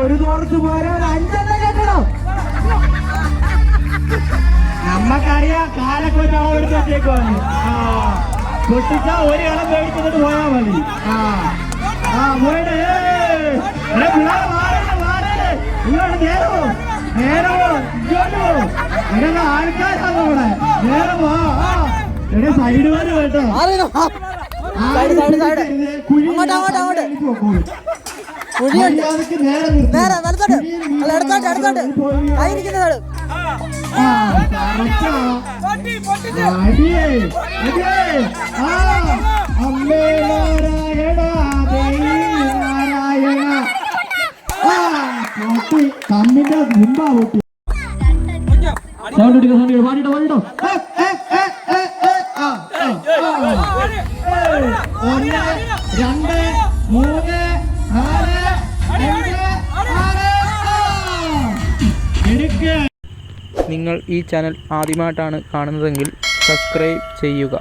ഒരു തോർത്ത് പോരാൻ 5 കേട്ടോ. നമ്മക്കറിയാം കാലൊക്കെ എടുത്തേക്കുവാണ്. പൊട്ടിച്ച ഒരു കളം മേടിച്ചിട്ട് പോയാ മതി. പോയിട്ട് ഇങ്ങോട്ട് നേരമോ നേരമോ ഇങ്ങോട്ടോ ഇങ്ങനെ ആൾക്കാരാണ് ഇവിടെ. നേരമോ ഇവിടെ സൈഡ് വരും കേട്ടോ. അമ്മേ നാരായണ നാരായണ തമ്മിന്റെ മുമ്പാ പൊട്ടി. സൗണ്ട് ഇടിക്കോ പാടിട്ടോ പാടിട്ടോ. 1 2 3 4 നിങ്ങൾ ഈ ചാനൽ ആദ്യമായിട്ടാണ് കാണുന്നതെങ്കിൽ സബ്സ്ക്രൈബ് ചെയ്യുക.